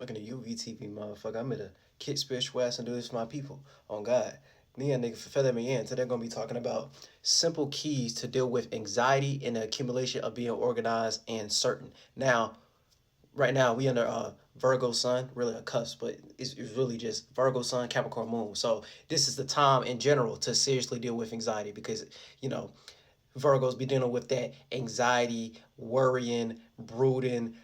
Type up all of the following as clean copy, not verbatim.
Looking at UVTV, motherfucker. I'm gonna kick spiritual ass and do this for my people. On God. Me and nigga feather me in. Today, gonna be talking about simple keys to deal with anxiety and the accumulation of being organized and certain. Now, right now, we under Virgo sun, really a cusp, but it's really just Virgo sun, Capricorn moon. So this is the time in general to seriously deal with anxiety because, you know, Virgos be dealing with that anxiety, worrying, brooding,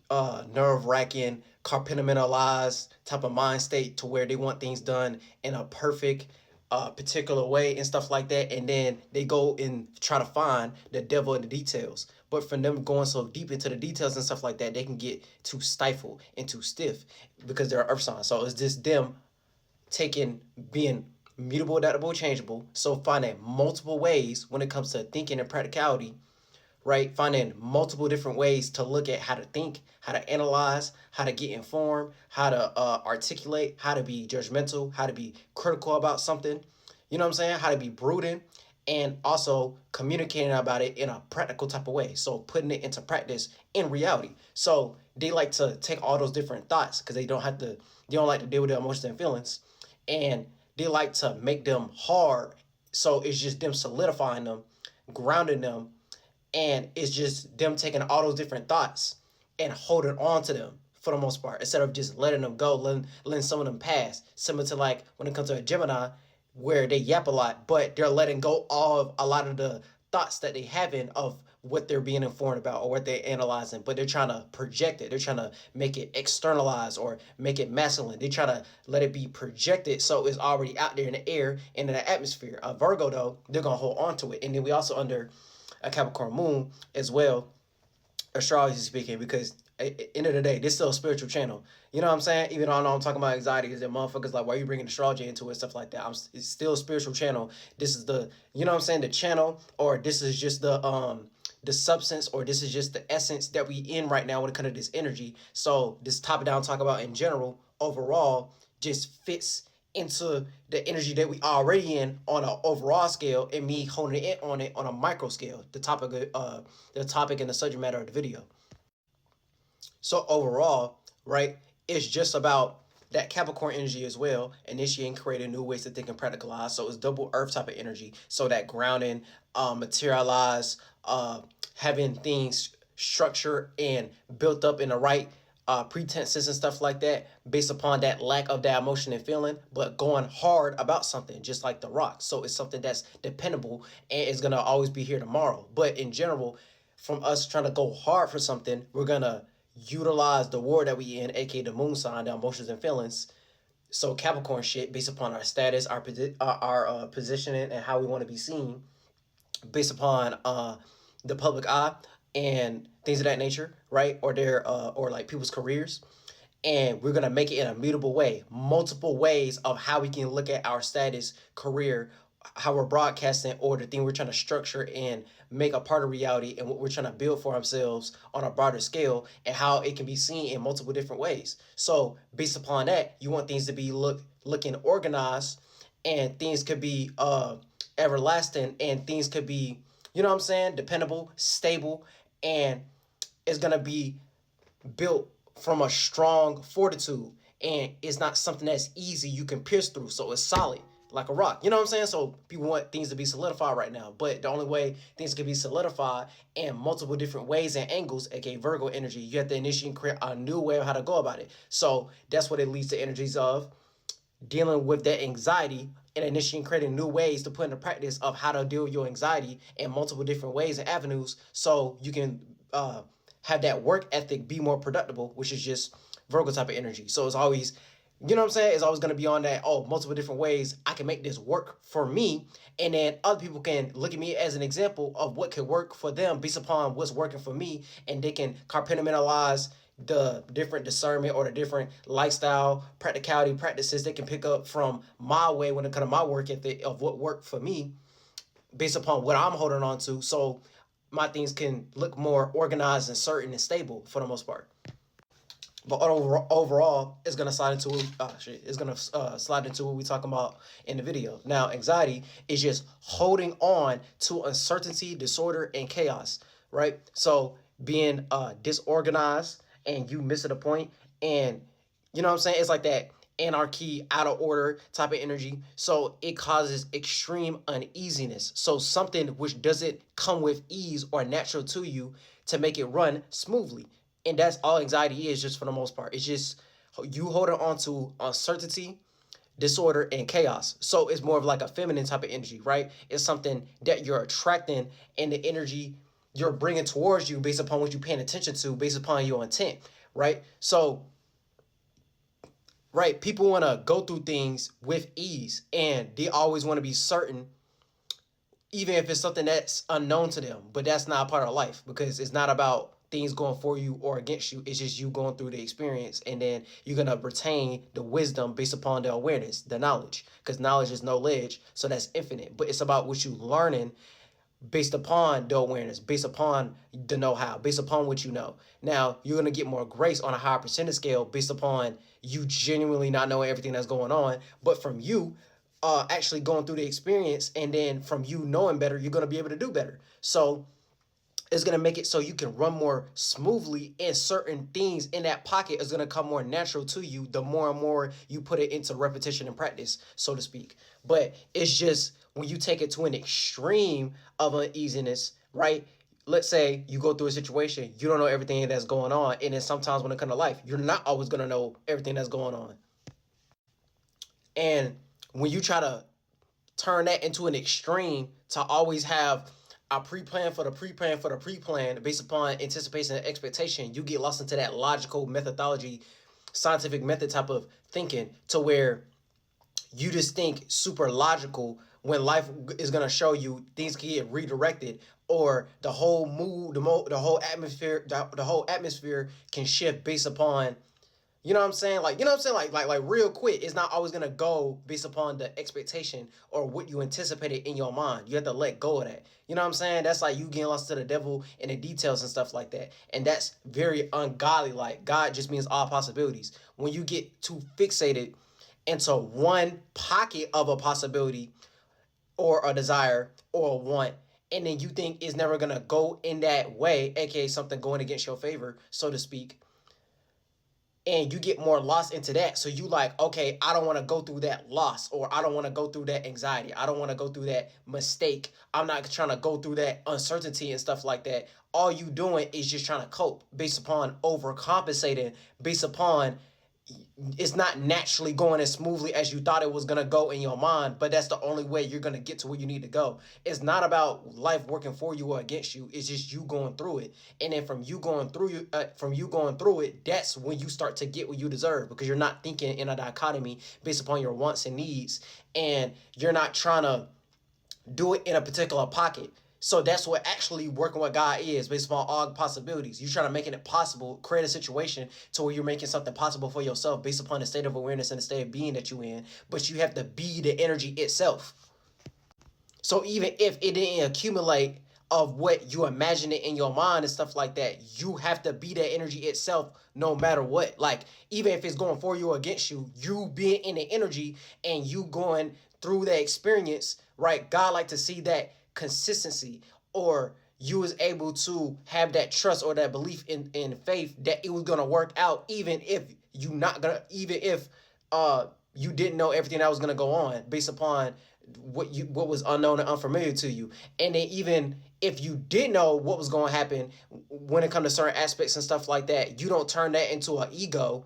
nerve wracking, compartmentalized type of mind state to where they want things done in a perfect, particular way and stuff like that. And then they go and try to find the devil in the details. But for them going so deep into the details and stuff like that, they can get too stifled and too stiff because they're earth signs. So it's just them taking being mutable, adaptable, changeable. So finding multiple ways when it comes to thinking and practicality, right? Finding multiple different ways to look at how to think, how to analyze, how to get informed, how to articulate, how to be judgmental, how to be critical about something. You know what I'm saying? How to be brooding and also communicating about it in a practical type of way. So putting it into practice in reality. So they like to take all those different thoughts because they don't like to deal with their emotions and feelings. And they like to make them hard. So it's just them solidifying them, grounding them, and it's just them taking all those different thoughts and holding on to them for the most part instead of just letting them go, letting some of them pass. Similar to like when it comes to a Gemini, where they yap a lot, but they're letting go of a lot of the thoughts that they having of what they're being informed about or what they're analyzing, but they're trying to project it. They're trying to make it externalized or make it masculine. They try to let it be projected so it's already out there in the air and in the atmosphere. A Virgo though, they're gonna hold on to it. And then we also under a Capricorn moon as well, astrology speaking, because at the end of the day, this is still a spiritual channel. You know what I'm saying? Even though I know I'm talking about anxiety, because that motherfuckers like, why are you bringing astrology into it, stuff like that. It's still a spiritual channel. This is the, you know what I'm saying, the channel, or this is just the substance, or this is just the essence that we in right now when it comes to this energy. So this top down talk about in general, overall, just fits into the energy that we already in on an overall scale, and me honing in on it on a micro scale. The topic and the subject matter of the video. So overall, right, it's just about that Capricorn energy as well, initiating, creating new ways to think and practicalize. So it's double Earth type of energy. So that grounding, materialize, having things structured and built up in the right pretenses and stuff like that, based upon that lack of that emotion and feeling, but going hard about something, just like the rock. So it's something that's dependable and it's gonna always be here tomorrow. But in general, from us trying to go hard for something, we're gonna utilize the war that we in, aka the moon sign, the emotions and feelings. So Capricorn shit, based upon our status, our positioning, and how we want to be seen, based upon the public eye and things of that nature, right? Or their or like people's careers. And we're gonna make it in a mutable way, multiple ways of how we can look at our status, career, how we're broadcasting, or the thing we're trying to structure and make a part of reality, and what we're trying to build for ourselves on a broader scale, and how it can be seen in multiple different ways. So based upon that, you want things to be looking organized, and things could be everlasting, and things could be, you know what I'm saying, dependable, stable, and it's gonna be built from a strong fortitude, and it's not something that's easy you can pierce through, so it's solid like a rock. You know what I'm saying? So people want things to be solidified right now, but the only way things can be solidified in multiple different ways and angles, aka Virgo energy, you have to initiate and create a new way of how to go about it. So that's what it leads to energies of dealing with that anxiety and initiating creating new ways to put into practice of how to deal with your anxiety in multiple different ways and avenues, so you can have that work ethic be more productive, which is just Virgo type of energy. So it's always, you know what I'm saying? It's always going to be on that, oh, multiple different ways I can make this work for me. And then other people can look at me as an example of what could work for them based upon what's working for me. And they can compartmentalize the different discernment or the different lifestyle, practicality practices they can pick up from my way when it comes to my work ethic of what worked for me based upon what I'm holding on to. So my things can look more organized and certain and stable for the most part. But overall, it's gonna slide into it's gonna slide into what we talking about in the video. Now, anxiety is just holding on to uncertainty, disorder, and chaos, right? So being disorganized and you miss it a point, and you know what I'm saying? It's like that anarchy, out of order type of energy. So it causes extreme uneasiness. So something which doesn't come with ease or natural to you to make it run smoothly. And that's all anxiety is, just for the most part. It's just you holding on to uncertainty, disorder, and chaos. So it's more of like a feminine type of energy, right? It's something that you're attracting, and the energy you're bringing towards you based upon what you're paying attention to, based upon your intent, right? So, right, people want to go through things with ease, and they always want to be certain, even if it's something that's unknown to them. But that's not a part of life, because it's not about things going for you or against you. It's just you going through the experience, and then you're gonna retain the wisdom based upon the awareness, the knowledge, because knowledge is knowledge, so that's infinite. But it's about what you learning based upon the awareness, based upon the know-how, based upon what you know. Now you're gonna get more grace on a higher percentage scale based upon you genuinely not knowing everything that's going on, but from you actually going through the experience, and then from you knowing better, you're gonna be able to do better. So it's going to make it so you can run more smoothly, and certain things in that pocket is going to come more natural to you the more and more you put it into repetition and practice, so to speak. But it's just when you take it to an extreme of uneasiness, right? Let's say you go through a situation, you don't know everything that's going on, and then sometimes when it comes to life, you're not always going to know everything that's going on. And when you try to turn that into an extreme to always have a pre-plan for the pre-plan for the pre-plan based upon anticipation and expectation, you get lost into that logical methodology, scientific method type of thinking, to where you just think super logical when life is going to show you things can get redirected, or the whole mood, the whole atmosphere, the whole atmosphere can shift based upon, you know what I'm saying? Like, you know what I'm saying? Like real quick. It's not always gonna go based upon the expectation or what you anticipated in your mind. You have to let go of that. You know what I'm saying? That's like you getting lost to the devil in the details and stuff like that. And that's very ungodly. Like, God just means all possibilities. When you get too fixated into one pocket of a possibility or a desire or a want, and then you think it's never gonna go in that way, aka something going against your favor, so to speak, and you get more lost into that. So you like, okay, I don't want to go through that loss, or I don't want to go through that anxiety. I don't want to go through that mistake. I'm not trying to go through that uncertainty and stuff like that. All you doing is just trying to cope based upon overcompensating, based upon it's not naturally going as smoothly as you thought it was going to go in your mind, but that's the only way you're going to get to where you need to go. It's not about life working for you or against you. It's just you going through it. And then from you going through it, that's when you start to get what you deserve, because you're not thinking in a dichotomy based upon your wants and needs, and you're not trying to do it in a particular pocket. So that's what actually working with God is, based upon all possibilities. You're trying to make it possible, create a situation to where you're making something possible for yourself based upon the state of awareness and the state of being that you're in. But you have to be the energy itself. So even if it didn't accumulate of what you imagine it in your mind and stuff like that, you have to be that energy itself no matter what. Like, even if it's going for you or against you, you being in the energy and you going through that experience, right? God like to see that consistency, or you was able to have that trust or that belief in faith that it was gonna work out, even if even if you didn't know everything that was gonna go on based upon what was unknown and unfamiliar to you. And then even if you did know what was going to happen when it comes to certain aspects and stuff like that, you don't turn that into an ego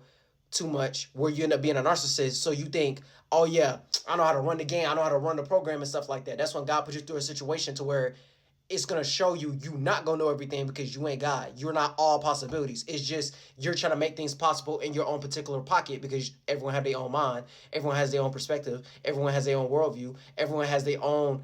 too much where you end up being a narcissist. So you think, oh yeah, I know how to run the game, I know how to run the program and stuff like that. That's when God puts you through a situation to where it's going to show you not going to know everything, because you ain't God. You're not all possibilities. It's just you're trying to make things possible in your own particular pocket, because everyone has their own mind. Everyone has their own perspective. Everyone has their own worldview. Everyone has their own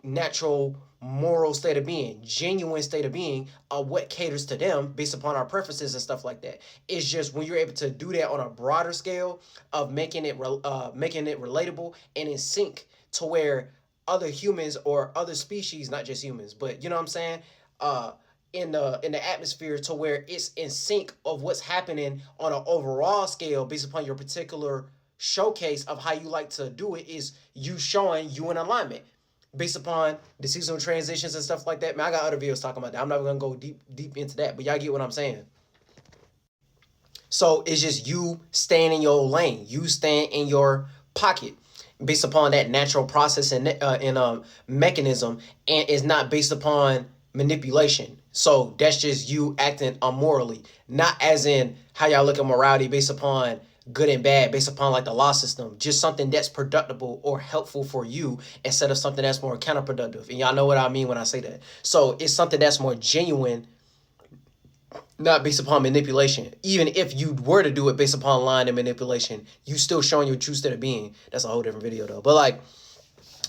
natural moral state of being, genuine state of being, what caters to them based upon our preferences and stuff like that. It's just when you're able to do that on a broader scale of making it relatable and in sync to where other humans or other species, not just humans, but you know what I'm saying, in the atmosphere, to where it's in sync of what's happening on an overall scale based upon your particular showcase of how you like to do it, is you showing you in alignment based upon the seasonal transitions and stuff like that. Man, I got other videos talking about that. I'm not gonna go deep into that, but y'all get what I'm saying. So it's just you staying in your lane, you staying in your pocket, based upon that natural process and mechanism, and is not based upon manipulation. So that's just you acting immorally, not as in how y'all look at morality based upon good and bad, based upon like the law system, just something that's productive or helpful for you instead of something that's more counterproductive. And y'all know what I mean when I say that. So it's something that's more genuine, not based upon manipulation. Even if you were to do it based upon lying and manipulation, you still showing your true state of being. That's a whole different video though. But like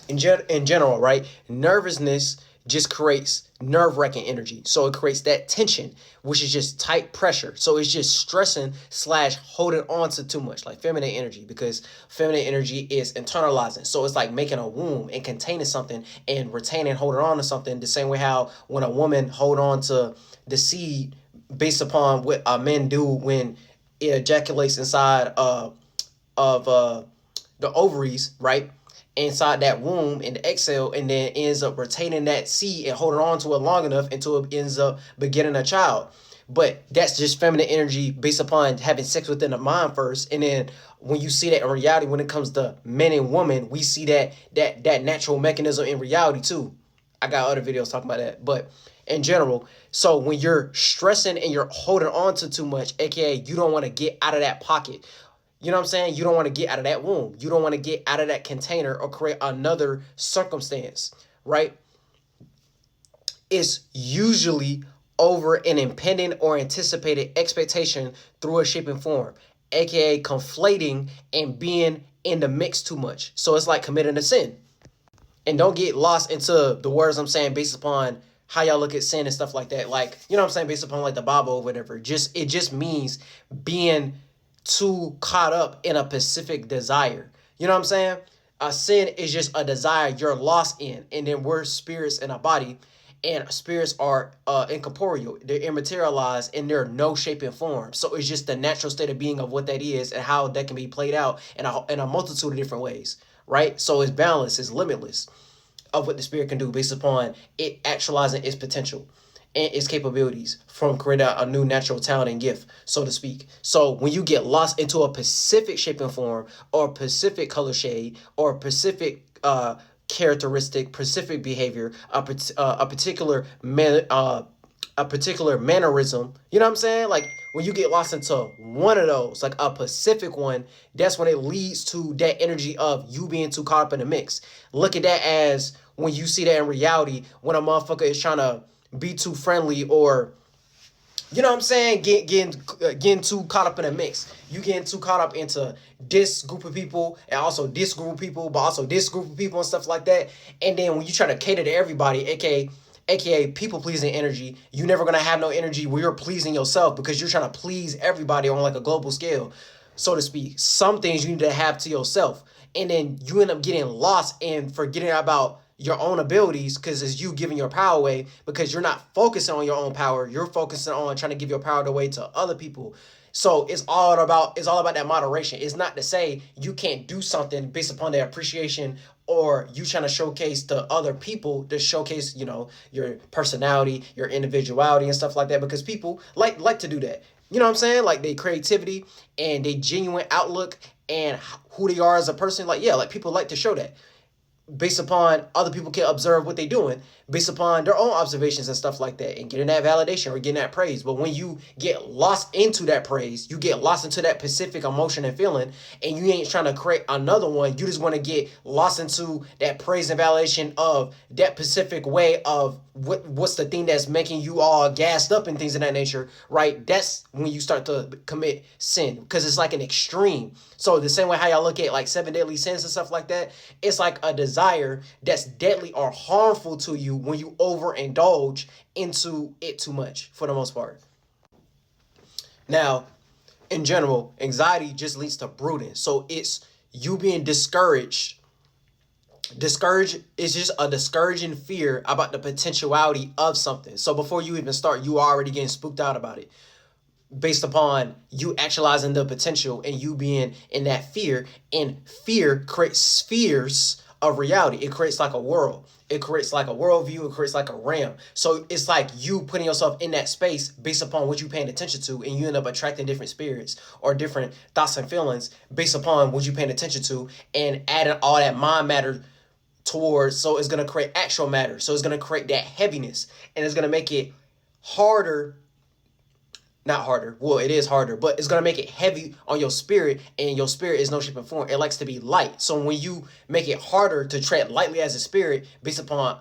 in general, right? Nervousness just creates nerve-wracking energy. So it creates that tension, which is just tight pressure. So it's just stressing slash holding on to too much, like feminine energy, because feminine energy is internalizing. So it's like making a womb and containing something and retaining, holding on to something, the same way how when a woman hold on to the seed based upon what men do when it ejaculates inside of the ovaries, right? Inside that womb and the egg cell, and then ends up retaining that seed and holding on to it long enough until it ends up begetting a child. But that's just feminine energy based upon having sex within the mind first. And then when you see that in reality, when it comes to men and women, we see that natural mechanism in reality too. I got other videos talking about that. But in general, so when you're stressing and you're holding on to too much, aka you don't want to get out of that pocket. You know what I'm saying? You don't want to get out of that womb. You don't want to get out of that container or create another circumstance, right? It's usually over an impending or anticipated expectation through a shape and form, aka conflating and being in the mix too much. So it's like committing a sin. And don't get lost into the words I'm saying based upon how y'all look at sin and stuff like that. Like, you know what I'm saying? Based upon like the Bible or whatever. It just means being too caught up in a specific desire. You know what I'm saying? A sin is just a desire you're lost in. And then we're spirits in a body. And spirits are incorporeal. They're immaterialized and they're no shape and form. So it's just the natural state of being of what that is and how that can be played out in a multitude of different ways. Right? So it's boundless, it's limitless of what the spirit can do based upon it actualizing its potential and its capabilities from creating a new natural talent and gift, so to speak. So when you get lost into a specific shape and form or a specific color shade or a specific characteristic, specific behavior, a particular a particular mannerism, you know what I'm saying? Like when you get lost into one of those, like a specific one, that's when it leads to that energy of you being too caught up in the mix. Look at that as when you see that in reality, when a motherfucker is trying to be too friendly or, you know what I'm saying, getting too caught up in a mix. You getting too caught up into this group of people and also this group of people, but also this group of people and stuff like that. And then when you try to cater to everybody, aka people pleasing energy, you're never gonna have no energy where you're pleasing yourself because you're trying to please everybody on like a global scale, so to speak. Some things you need to have to yourself, and then you end up getting lost and forgetting about your own abilities because it's you giving your power away because you're not focusing on your own power. You're focusing on trying to give your power away to other people. So it's all about that moderation. It's not to say you can't do something based upon their appreciation or you trying to showcase to other people to showcase, you know, your personality, your individuality and stuff like that, because people like to do that. You know what I'm saying? Like their creativity and their genuine outlook and who they are as a person. Like, yeah, like people like to show that based upon other people can observe what they're doing based upon their own observations and stuff like that and getting that validation or getting that praise. But when you get lost into that praise, you get lost into that specific emotion and feeling, and you ain't trying to create another one. You just want to get lost into that praise and validation of that specific way of what's the thing that's making you all gassed up and things of that nature, right? That's when you start to commit sin because it's like an extreme. So the same way how y'all look at like 7 deadly sins and stuff like that, it's like a desire that's deadly or harmful to you when you overindulge into it too much for the most part. Now, in general, anxiety just leads to brooding. So it's you being discouraged. Discouraged is just a discouraging fear about the potentiality of something. So before you even start, you are already getting spooked out about it based upon you actualizing the potential and you being in that fear. And fear creates spheres of reality. It creates like a world. It creates like a worldview. It creates like a realm. So it's like you putting yourself in that space based upon what you're paying attention to, and you end up attracting different spirits or different thoughts and feelings based upon what you're paying attention to, and adding all that mind matter towards. So it's gonna create actual matter. So it's gonna create that heaviness, and it's gonna make it harder, not harder. Well, it is harder, but it's gonna make it heavy on your spirit, and your spirit is no shape and form. It likes to be light. So when you make it harder to tread lightly as a spirit, based upon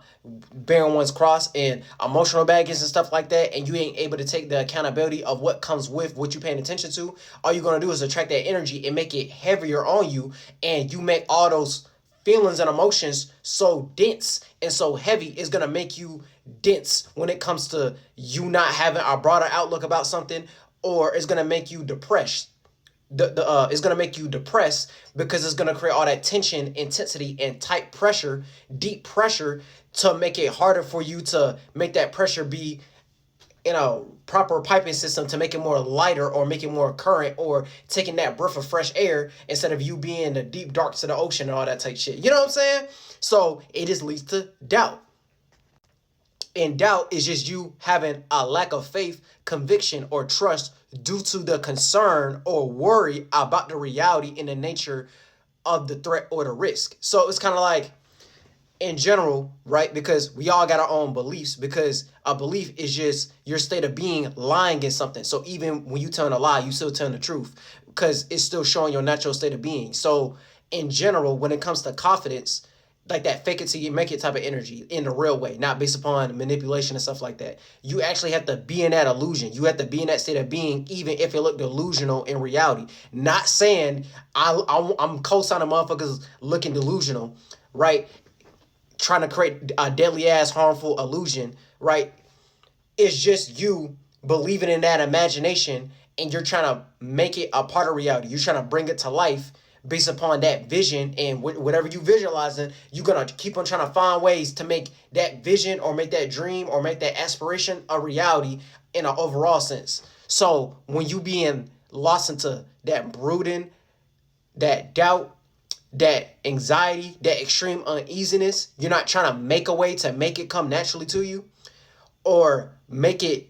bearing one's cross and emotional baggage and stuff like that, and you ain't able to take the accountability of what comes with what you paying attention to, all you're gonna do is attract that energy and make it heavier on you, and you make all those feelings and emotions so dense and so heavy. Is going to make you dense when it comes to you not having a broader outlook about something, or it's going to make you depressed. It's going to make you depressed because it's going to create all that tension, intensity, and tight pressure, deep pressure, to make it harder for you to make that pressure be in a proper piping system, to make it more lighter or make it more current, or taking that breath of fresh air instead of you being the deep darks of the ocean and all that type shit. You know what I'm saying? So it just leads to doubt. And doubt is just you having a lack of faith, conviction, or trust due to the concern or worry about the reality and the nature of the threat or the risk. So it's kind of like, in general, right? Because we all got our own beliefs, because a belief is just your state of being lying in something. So even when you tell a lie, you still telling the truth, because it's still showing your natural state of being. So in general, when it comes to confidence, like that fake it till you make it type of energy in the real way, not based upon manipulation and stuff like that. You actually have to be in that illusion. You have to be in that state of being, even if it look delusional in reality. Not saying I'm co-signing motherfuckers looking delusional, right? Trying to create a deadly ass harmful illusion, right? It's just you believing in that imagination, and you're trying to make it a part of reality. You're trying to bring it to life based upon that vision, and whatever you visualizing, you're gonna keep on trying to find ways to make that vision or make that dream or make that aspiration a reality in an overall sense. So when you being lost into that brooding, that doubt, that anxiety, that extreme uneasiness, you're not trying to make a way to make it come naturally to you, or make it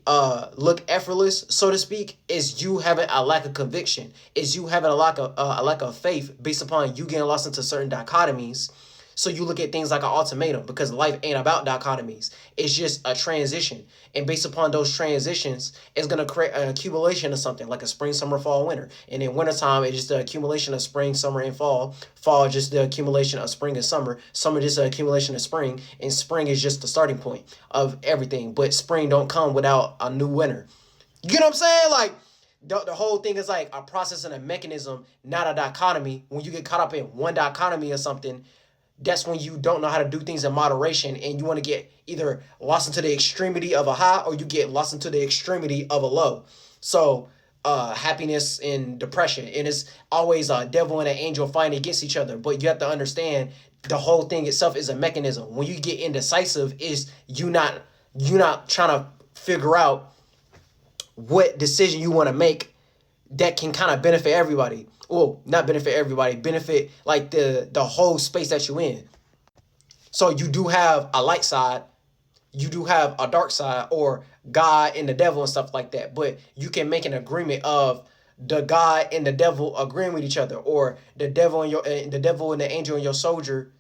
look effortless, so to speak. Is you having a lack of conviction, is you having a lack of faith based upon you getting lost into certain dichotomies. So you look at things like an ultimatum, because life ain't about dichotomies. It's just a transition. And based upon those transitions, it's going to create an accumulation of something, like a spring, summer, fall, winter. And in wintertime, it's just the accumulation of spring, summer, and fall. Fall is just the accumulation of spring and summer. Summer just the accumulation of spring. And spring is just the starting point of everything. But spring don't come without a new winter. You know what I'm saying? Like, the whole thing is like a process and a mechanism, not a dichotomy. When you get caught up in one dichotomy or something, that's when you don't know how to do things in moderation, and you want to get either lost into the extremity of a high, or you get lost into the extremity of a low. So happiness and depression, and it's always a devil and an angel fighting against each other. But you have to understand, the whole thing itself is a mechanism. When you get indecisive, is you not trying to figure out what decision you want to make that can kind of benefit everybody. Well, not benefit everybody, benefit like the whole space that you're in. So you do have a light side, you do have a dark side, or God and the devil and stuff like that. But you can make an agreement of the God and the devil agreeing with each other, or the devil and the devil and the angel and your soldier,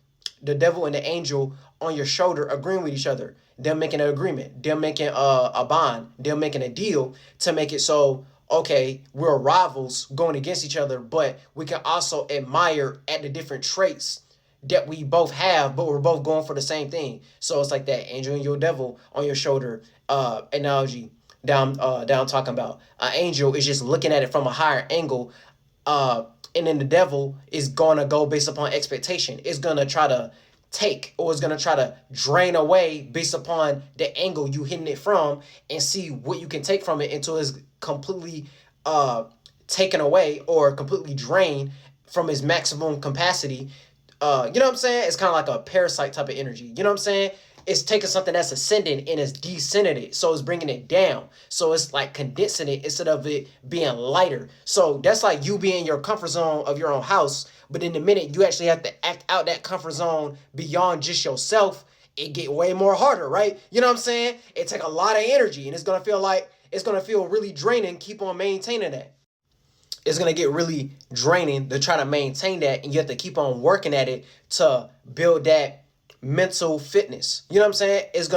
the devil and the angel on your shoulder agreeing with each other. Them making an agreement, them making a bond, them making a deal to make it so, okay, we're rivals going against each other, but we can also admire at the different traits that we both have, but we're both going for the same thing. So it's like that angel and your devil on your shoulder analogy down talking about. An angel is just looking at it from a higher angle, and then the devil is going to go based upon expectation. It's going to try to take, or it's going to try to drain away based upon the angle you hitting it from, and see what you can take from it until it's completely taken away or completely drained from its maximum capacity. You know what I'm saying? It's kind of like a parasite type of energy. You know what I'm saying? it's taking something that's ascending and it's descending it. So it's bringing it down. So it's like condensing it instead of it being lighter. So that's like you being in your comfort zone of your own house. But in the minute you actually have to act out that comfort zone beyond just yourself, it get way more harder, right? You know what I'm saying? It take a lot of energy, and it's gonna feel really draining. Keep on maintaining that. It's gonna get really draining to try to maintain that, and you have to keep on working at it to build that mental fitness. You know what I'm saying? It's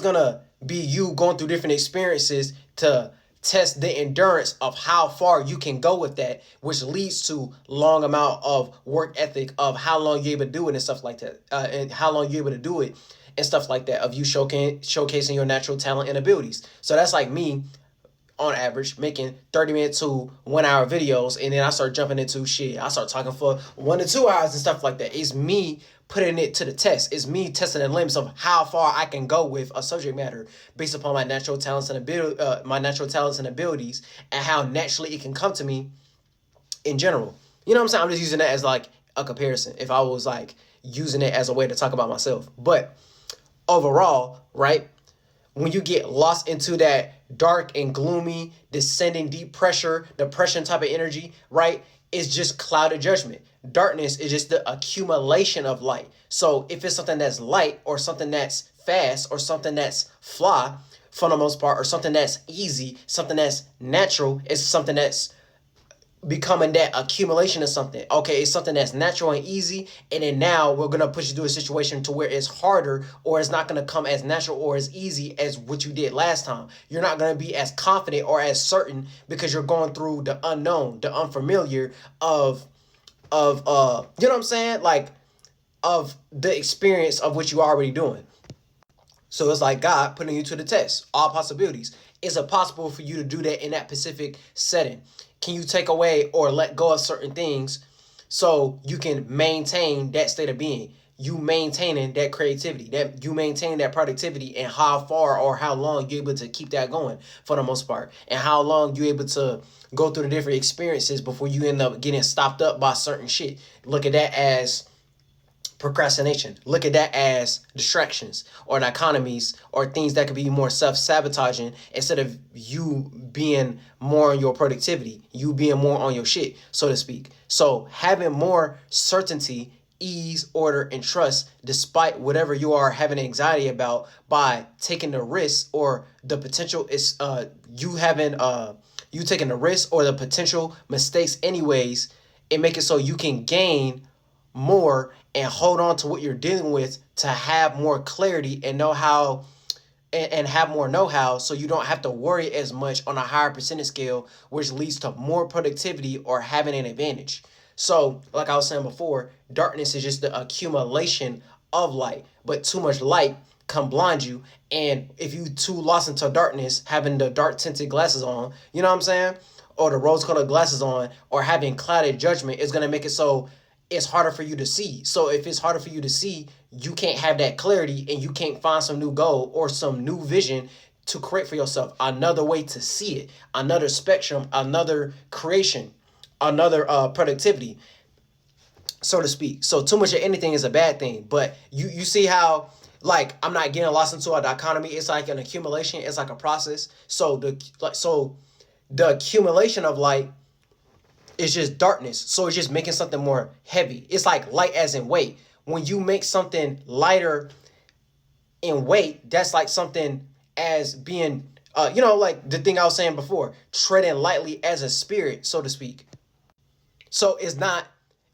gonna be you going through different experiences to test the endurance of how far you can go with that, which leads to long amount of work ethic of how long you're able to do it and stuff like that, and how long you're able to do it and stuff like that, of you showcasing your natural talent and abilities. So that's like me on average making 30-minute to 1 hour videos, and then I start jumping into shit. I start talking for 1 to 2 hours and stuff like that. It's me putting it to the test. It's me testing the limits of how far I can go with a subject matter based upon my natural talents and abilities, and how naturally it can come to me in general. You know what I'm saying? I'm just using that as like a comparison. If I was like using it as a way to talk about myself, but overall, right? When you get lost into that dark and gloomy, descending depression type of energy, right? It's just clouded judgment. Darkness is just the accumulation of light. So if it's something that's light or something that's fast or something that's fly, for the most part, or something that's easy, something that's natural, it's something that's becoming that accumulation of something. Okay, it's something that's natural and easy, and then now we're gonna push you through a situation to where it's harder, or it's not gonna come as natural or as easy as what you did last time. You're not gonna be as confident or as certain because you're going through the unknown, the unfamiliar of you know what I'm saying? Like, of the experience of what you're already doing. So it's like God putting you to the test. All possibilities. Is it possible for you to do that in that specific setting? Can you take away or let go of certain things so you can maintain that state of being? You maintaining that creativity, that you maintain that productivity, and how far or how long you're able to keep that going for the most part, and how long you're able to go through the different experiences before you end up getting stopped up by certain shit. Look at that as procrastination. Look at that as distractions or dichotomies or things that could be more self-sabotaging instead of you being more on your productivity, you being more on your shit, so to speak. So having more certainty, ease, order, and trust despite whatever you are having anxiety about, by taking the risk or the potential is you taking the risk or the potential mistakes anyways, and make it so you can gain more and hold on to what you're dealing with to have more clarity and know how, and have more know-how, so you don't have to worry as much on a higher percentage scale, which leads to more productivity or having an advantage. So like I was saying before, darkness is just the accumulation of light, but too much light can blind you. And if you too lost into darkness, having the dark tinted glasses on, you know what I'm saying, or the rose colored glasses on, or having clouded judgment, is going to make it so it's harder for you to see. So if it's harder for you to see, you can't have that clarity, and you can't find some new goal or some new vision to create for yourself, another way to see it, another spectrum, another creation, another productivity, so to speak. So too much of anything is a bad thing. But you see how, like, I'm not getting lost into a dichotomy. It's like an accumulation. It's like a process. So the accumulation of light is just darkness. So it's just making something more heavy. It's like light as in weight. When you make something lighter in weight, that's like something as being, like the thing I was saying before, treading lightly as a spirit, so to speak. So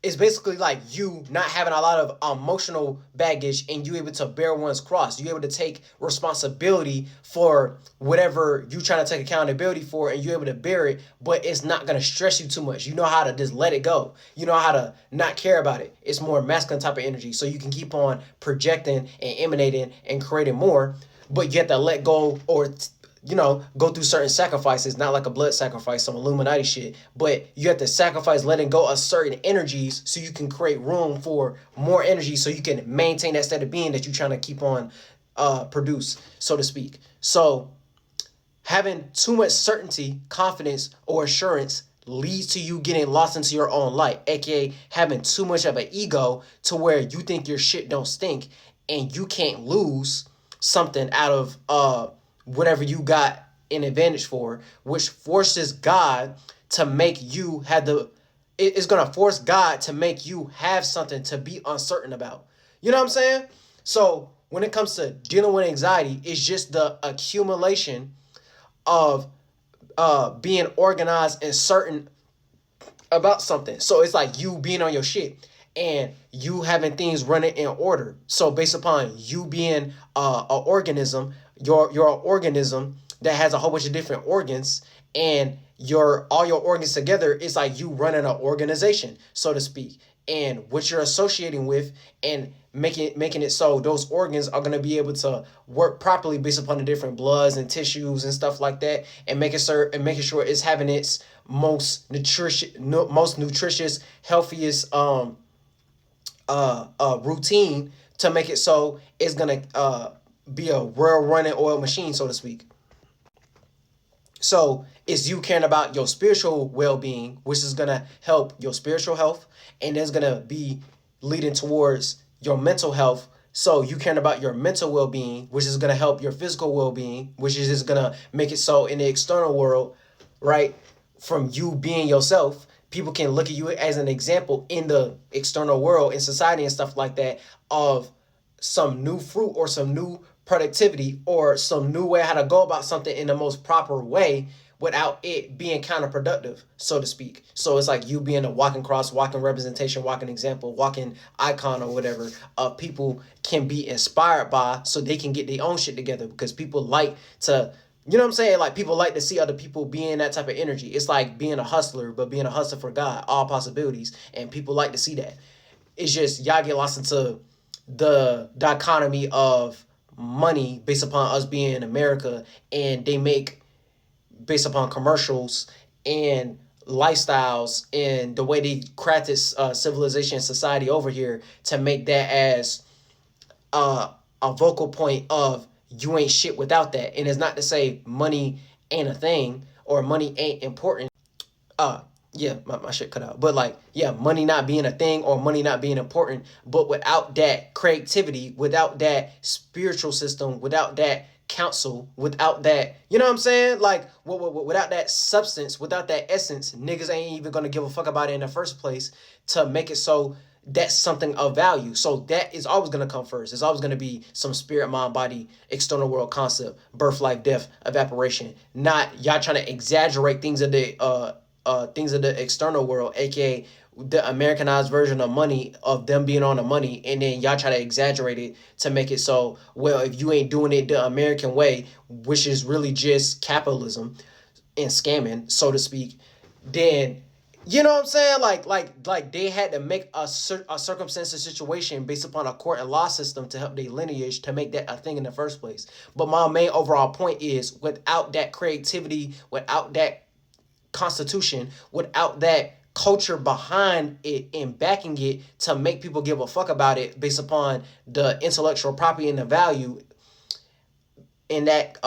it's basically like you not having a lot of emotional baggage, and you able to bear one's cross. You able to take responsibility for whatever you trying to take accountability for, and you able to bear it, but it's not going to stress you too much. You know how to just let it go. You know how to not care about it. It's more masculine type of energy. So you can keep on projecting and emanating and creating more, but you have to let go, or go through certain sacrifices, not like a blood sacrifice, some Illuminati shit, but you have to sacrifice letting go of certain energies so you can create room for more energy, so you can maintain that state of being that you're trying to keep on produce, so to speak. So having too much certainty, confidence, or assurance leads to you getting lost into your own light, aka having too much of an ego to where you think your shit don't stink, and you can't lose something out of whatever you got an advantage for, which forces God to make you have it's gonna force God to make you have something to be uncertain about. You know what I'm saying? So when it comes to dealing with anxiety, it's just the accumulation of being organized and certain about something. So it's like you being on your shit and you having things running in order. So based upon you being an organism, you're an organism that has a whole bunch of different organs, and your all your organs together is like you running an organization, so to speak. And what you're associating with and making it so those organs are going to be able to work properly based upon the different bloods and tissues and stuff like that, and making sure it's having its most nutritious, healthiest routine to make it so it's gonna be a well running oil machine, so to speak. So it's you caring about your spiritual well being, which is gonna help your spiritual health, and it's gonna be leading towards your mental health. So you caring about your mental well being, which is gonna help your physical well being, which is just gonna make it so in the external world, right? From you being yourself, people can look at you as an example in the external world, in society and stuff like that, of some new fruit or some new productivity or some new way how to go about something in the most proper way without it being counterproductive, so to speak. So it's like you being a walking cross, walking representation, walking example, walking icon or whatever of people can be inspired by, so they can get their own shit together, because people like to, you know what I'm saying? Like people like to see other people being that type of energy. It's like being a hustler, but being a hustler for God, all possibilities. And people like to see that. It's just y'all get lost into the dichotomy of money based upon us being in America, and they make based upon commercials and lifestyles and the way they crafted civilization and society over here to make that as a vocal point of you ain't shit without that. And it's not to say money ain't a thing or money ain't important. Yeah, my shit cut out. But like, yeah, money not being a thing or money not being important. But without that creativity, without that spiritual system, without that counsel, without that, you know what I'm saying? Like, without that substance, without that essence, niggas ain't even gonna give a fuck about it in the first place to make it so that's something of value. So that is always going to come first. It's always going to be some spirit, mind, body, external world concept, birth, life, death, evaporation. Not y'all trying to exaggerate things of the external world, aka the Americanized version of money, of them being on the money, and then y'all try to exaggerate it to make it so, well, if you ain't doing it the American way, which is really just capitalism and scamming, so to speak, then you know what I'm saying? Like they had to make a circumstantial situation based upon a court and law system to help their lineage to make that a thing in the first place. But my main overall point is, without that creativity, without that constitution, without that culture behind it and backing it to make people give a fuck about it based upon the intellectual property and the value, and that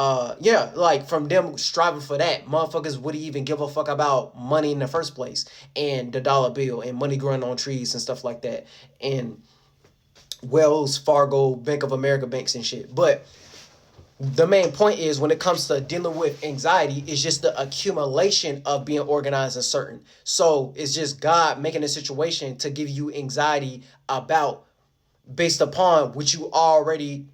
yeah, like from them striving for that, motherfuckers would even give a fuck about money in the first place, and the dollar bill and money growing on trees and stuff like that, and Wells Fargo, Bank of America banks and shit. But the main point is, when it comes to dealing with anxiety, it's just the accumulation of being organized and certain. So it's just God making a situation to give you anxiety about, based upon what you already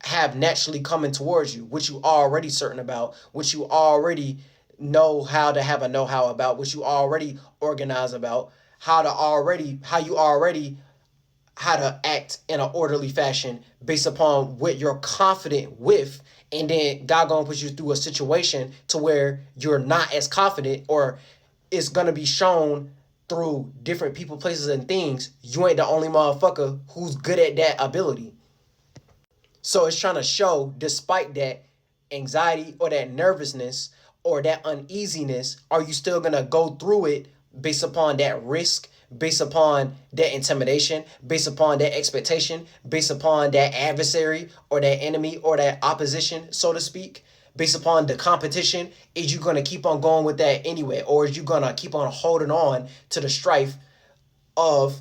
have naturally coming towards you, which you already certain about, which you already know how to have a know-how about, which you already organize about, how you already how to act in an orderly fashion based upon what you're confident with. And then God gonna put you through a situation to where you're not as confident, or it's gonna be shown through different people, places, and things. You ain't the only motherfucker who's good at that ability. So it's trying to show, despite that anxiety or that nervousness or that uneasiness, are you still going to go through it based upon that risk, based upon that intimidation, based upon that expectation, based upon that adversary or that enemy or that opposition, so to speak, based upon the competition? Is you going to keep on going with that anyway, or is you going to keep on holding on to the strife of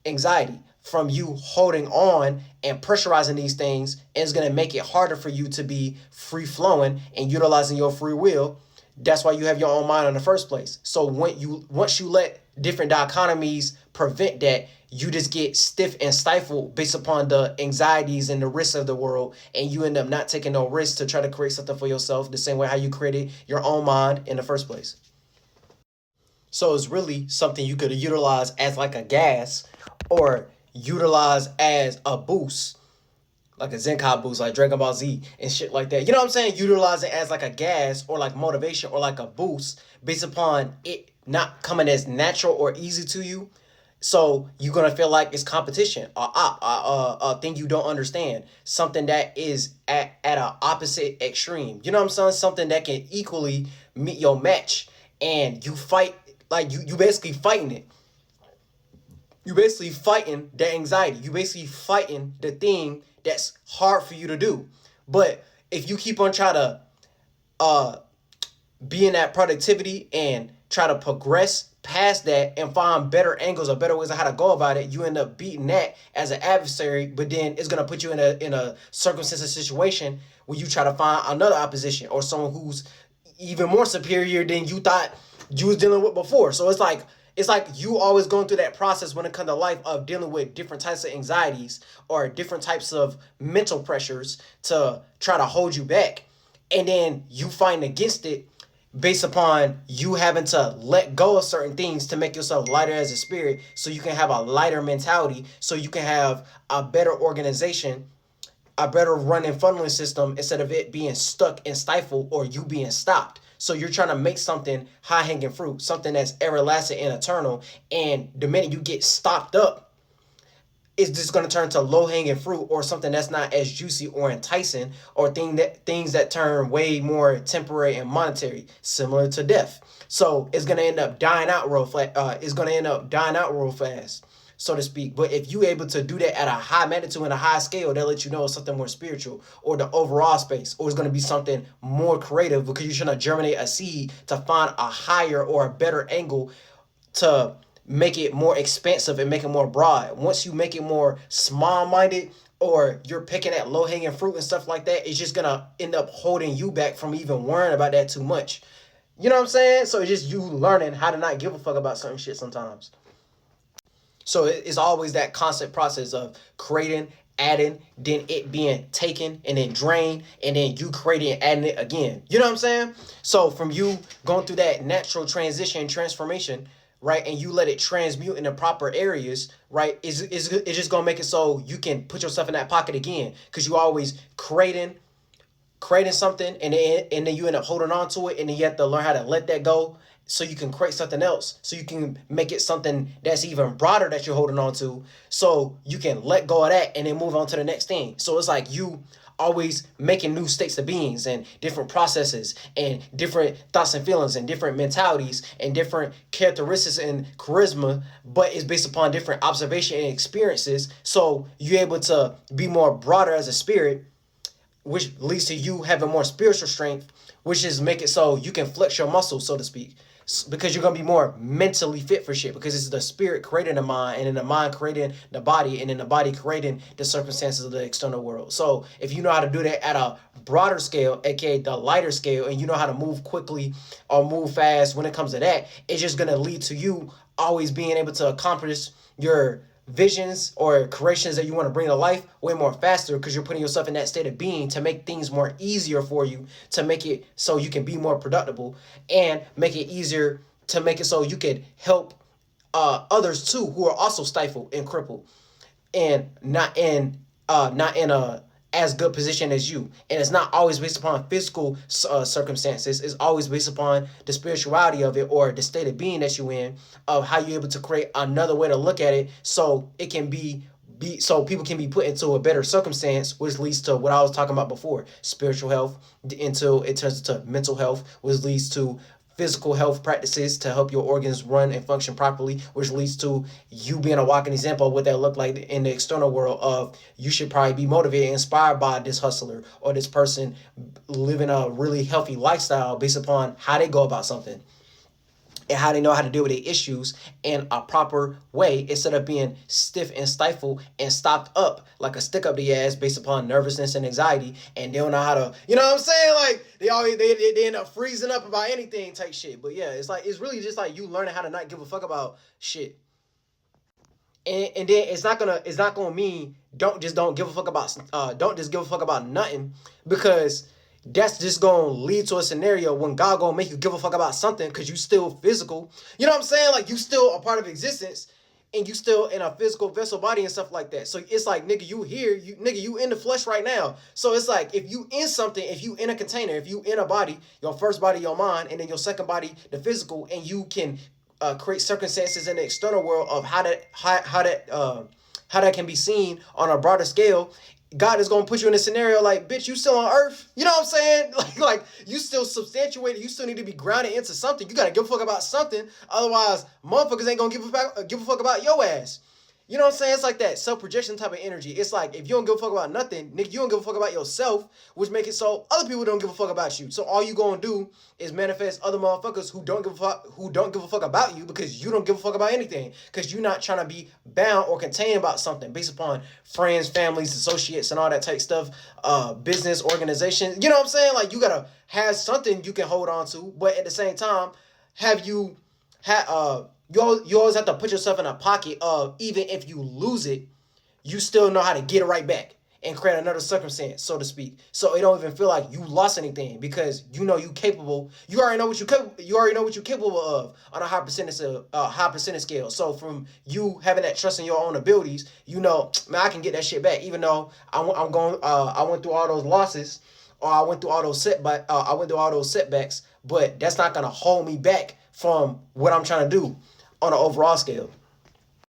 anxiety? from you holding on and pressurizing these things, and it's going to make it harder for you to be free flowing and utilizing your free will. That's why you have your own mind in the first place. So once you let different dichotomies prevent that, you just get stiff and stifled based upon the anxieties and the risks of the world, and you end up not taking no risks to try to create something for yourself the same way how you created your own mind in the first place. So it's really something you could utilize as like a gas, or utilize as a boost, like a Zenkai boost, like Dragon Ball Z and shit like that. You know what I'm saying? Utilize it as like a gas or like motivation or like a boost based upon it not coming as natural or easy to you. So you're gonna feel like it's competition, a thing you don't understand, something that is at an opposite extreme. You know what I'm saying? Something that can equally meet your match, and you fight like you basically fighting it. You basically fighting the anxiety. You basically fighting the thing that's hard for you to do. But if you keep on trying to uh be in that productivity and try to progress past that and find better angles or better ways of how to go about it, you end up beating that as an adversary. But then it's gonna put you in a circumstance or situation where you try to find another opposition or someone who's even more superior than you thought you was dealing with before. So it's like you always going through that process when it comes to life of dealing with different types of anxieties or different types of mental pressures to try to hold you back. And then you fight against it based upon you having to let go of certain things to make yourself lighter as a spirit, so you can have a lighter mentality, so you can have a better organization, a better running funneling system, instead of it being stuck and stifled or you being stopped. So you're trying to make something high hanging fruit, something that's everlasting and eternal. And the minute you get stopped up, it's just going to turn to low hanging fruit or something that's not as juicy or enticing, or things that turn way more temporary and monetary, similar to death. So it's going to end up dying out real fast. It's going to end up dying out real fast, so to speak. But if you able to do that at a high magnitude and a high scale, they'll let you know it's something more spiritual or the overall space, or it's going to be something more creative, because you're trying to germinate a seed to find a higher or a better angle to make it more expansive and make it more broad. Once you make it more small-minded, or you're picking at low-hanging fruit and stuff like that, it's just gonna end up holding you back from even worrying about that too much. You know what I'm saying? So it's just you learning how to not give a fuck about certain shit sometimes. So it's always that constant process of creating, adding, then it being taken and then drained, and then you creating and adding it again. You know what I'm saying? So from you going through that natural transition, transformation, right, and you let it transmute in the proper areas, right, it's just going to make it so you can put yourself in that pocket again, because you always creating something, and then you end up holding on to it, and then you have to learn how to let that go so you can create something else, so you can make it something that's even broader that you're holding on to, so you can let go of that and then move on to the next thing. So it's like you always making new states of beings and different processes and different thoughts and feelings and different mentalities and different characteristics and charisma, but it's based upon different observation and experiences. So you're able to be more broader as a spirit, which leads to you having more spiritual strength, which is make it so you can flex your muscles, so to speak, because you're going to be more mentally fit for shit, because it's the spirit creating the mind, and then the mind creating the body, and then the body creating the circumstances of the external world. So if you know how to do that at a broader scale, aka the lighter scale, and you know how to move quickly or move fast when it comes to that, it's just going to lead to you always being able to accomplish your visions or creations that you want to bring to life way more faster, because you're putting yourself in that state of being to make things more easier for you, to make it so you can be more productive, and make it easier to make it so you can help others too, who are also stifled and crippled and not in a as good position as you. And it's not always based upon physical circumstances. It's always based upon the spirituality of it, or the state of being that you're in, of how you're able to create another way to look at it, so it can be so people can be put into a better circumstance, which leads to what I was talking about before, spiritual health, until it turns into mental health, which leads to physical health practices to help your organs run and function properly, which leads to you being a walking example of what that look like in the external world, of you should probably be motivated, inspired by this hustler or this person living a really healthy lifestyle based upon how they go about something. and how they know how to deal with their issues in a proper way instead of being stiff and stifled and stopped up like a stick up the ass based upon nervousness and anxiety, and they don't know how to, you know what I'm saying? Like they always they end up freezing up about anything type shit. But yeah, it's like it's really just like you learning how to not give a fuck about shit. And then it's not gonna mean don't give a fuck about don't just give a fuck about nothing, because that's just gonna lead to a scenario when God gonna make you give a fuck about something because you still physical. You know what I'm saying? Like you still a part of existence, and you still in a physical vessel body and stuff like that. So it's like, nigga, you here, you nigga, you in the flesh right now. So it's like if you in something, if you in a container, if you in a body, your first body, your mind, and then your second body, the physical, and you can create circumstances in the external world of how that can be seen on a broader scale. God is gonna put you in a scenario like, bitch, you still on earth. You know what I'm saying? Like you still substantiated. You still need to be grounded into something. You gotta give a fuck about something. Otherwise, motherfuckers ain't gonna give a fuck about your ass. You know what I'm saying? It's like that self-projection type of energy. It's like if you don't give a fuck about nothing, nigga, you don't give a fuck about yourself, which make it so other people don't give a fuck about you. So all you gonna do is manifest other motherfuckers who don't give a fuck about you because you don't give a fuck about anything. Because you're not trying to be bound or contained about something based upon friends, families, associates, and all that type stuff, business, organization. You know what I'm saying? Like you gotta have something you can hold on to, but at the same time, have you you always have to put yourself in a pocket of, even if you lose it, you still know how to get it right back and create another circumstance, so to speak. So it don't even feel like you lost anything because you know you capable. You already know what you already know what you're capable of on a high percentage scale. So from you having that trust in your own abilities, you know, man, I can get that shit back. Even though I went through all those losses, or I went through all those setbacks, but that's not gonna hold me back from what I'm trying to do on an overall scale.